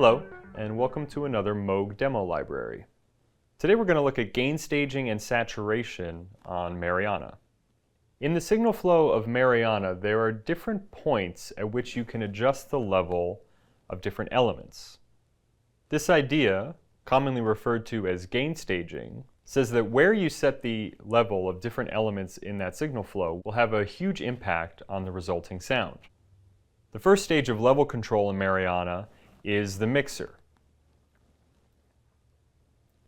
Hello, and welcome to another Moog demo library. Today we're going to look at gain staging and saturation on Mariana. In the signal flow of Mariana, there are different points at which you can adjust the level of different elements. This idea, commonly referred to as gain staging, says that where you set the level of different elements in that signal flow will have a huge impact on the resulting sound. The first stage of level control in Mariana is the mixer.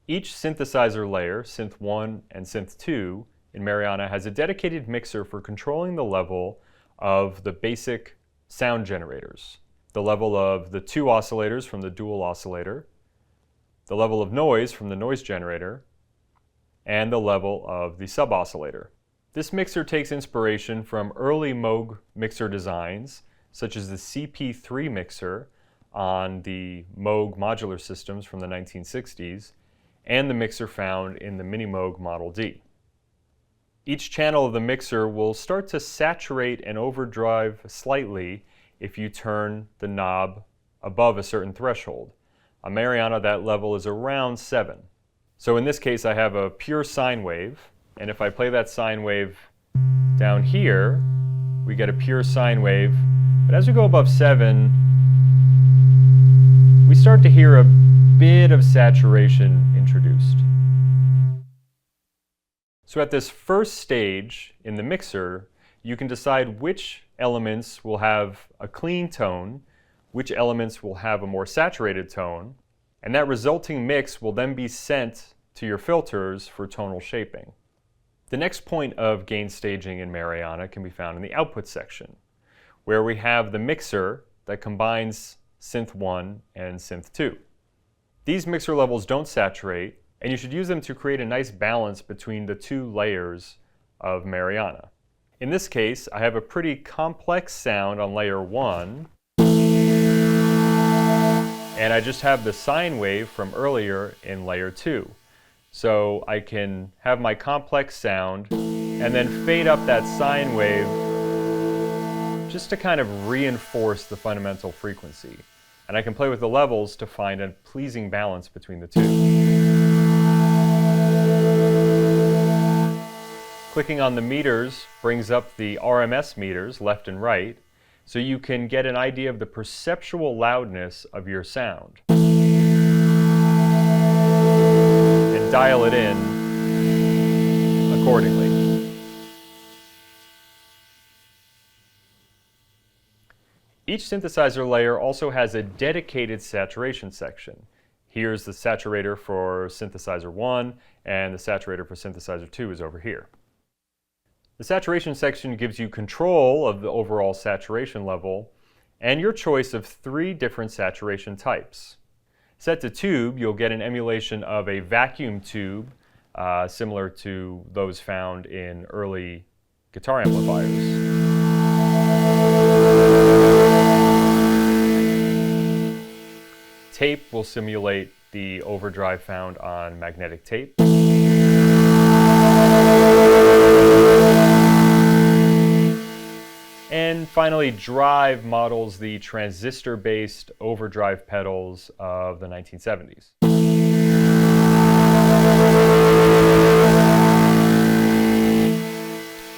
Each synthesizer layer, Synth 1 and Synth 2, in Mariana has a dedicated mixer for controlling the level of the basic sound generators, the level of the two oscillators from the dual oscillator, the level of noise from the noise generator, and the level of the sub-oscillator. This mixer takes inspiration from early Moog mixer designs, such as the CP3 mixer on the Moog modular systems from the 1960s, and the mixer found in the Mini Moog Model D. Each channel of the mixer will start to saturate and overdrive slightly if you turn the knob above a certain threshold. On Mariana, that level is around 7. So in this case, I have a pure sine wave, and if I play that sine wave down here, we get a pure sine wave. But as we go above 7, we start to hear a bit of saturation introduced. So at this first stage in the mixer, you can decide which elements will have a clean tone, which elements will have a more saturated tone, and that resulting mix will then be sent to your filters for tonal shaping. The next point of gain staging in Mariana can be found in the output section, where we have the mixer that combines Synth 1 and Synth 2. These mixer levels don't saturate, and you should use them to create a nice balance between the two layers of Mariana. In this case, I have a pretty complex sound on layer 1, and I just have the sine wave from earlier in layer 2. So I can have my complex sound and then fade up that sine wave just to kind of reinforce the fundamental frequency. And I can play with the levels to find a pleasing balance between the two. Clicking on the meters brings up the RMS meters, left and right, so you can get an idea of the perceptual loudness of your sound. And dial it in accordingly. Each synthesizer layer also has a dedicated saturation section. Here's the saturator for synthesizer 1, and the saturator for synthesizer 2 is over here. The saturation section gives you control of the overall saturation level and your choice of 3 different saturation types. Set to tube, you'll get an emulation of a vacuum tube, similar to those found in early guitar amplifiers. Tape will simulate the overdrive found on magnetic tape. And finally, drive models the transistor-based overdrive pedals of the 1970s.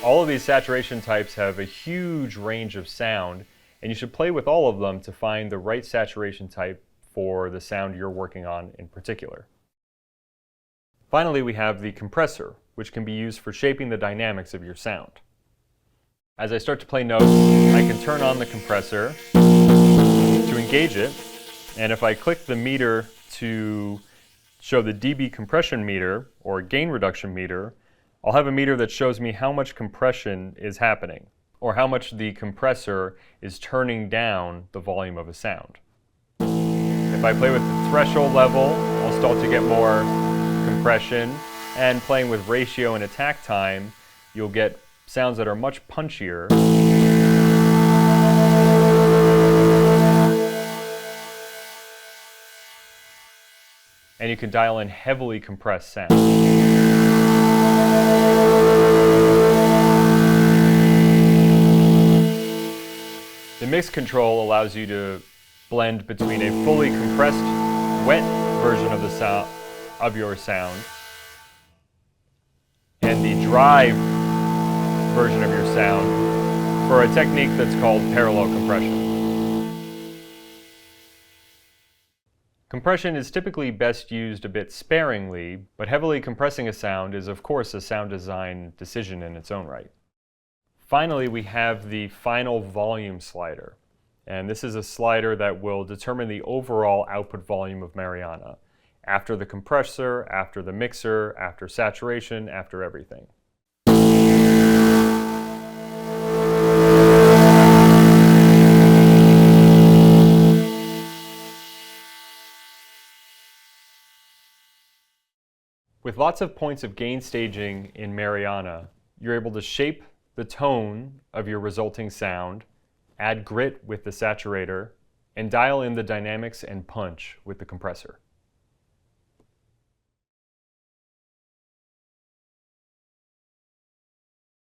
All of these saturation types have a huge range of sound, and you should play with all of them to find the right saturation type for the sound you're working on in particular. Finally, we have the compressor, which can be used for shaping the dynamics of your sound. As I start to play notes, I can turn on the compressor to engage it, and if I click the meter to show the dB compression meter, or gain reduction meter, I'll have a meter that shows me how much compression is happening, or how much the compressor is turning down the volume of a sound. If I play with the threshold level, I'll start to get more compression, and playing with ratio and attack time, you'll get sounds that are much punchier. And you can dial in heavily compressed sounds. The mix control allows you to blend between a fully compressed, wet version of your sound and the dry version of your sound for a technique that's called parallel compression. Compression is typically best used a bit sparingly, but heavily compressing a sound is of course a sound design decision in its own right. Finally, we have the final volume slider. And this is a slider that will determine the overall output volume of Mariana, after the compressor, after the mixer, after saturation, after everything. With lots of points of gain staging in Mariana, you're able to shape the tone of your resulting sound, add grit with the saturator, and dial in the dynamics and punch with the compressor.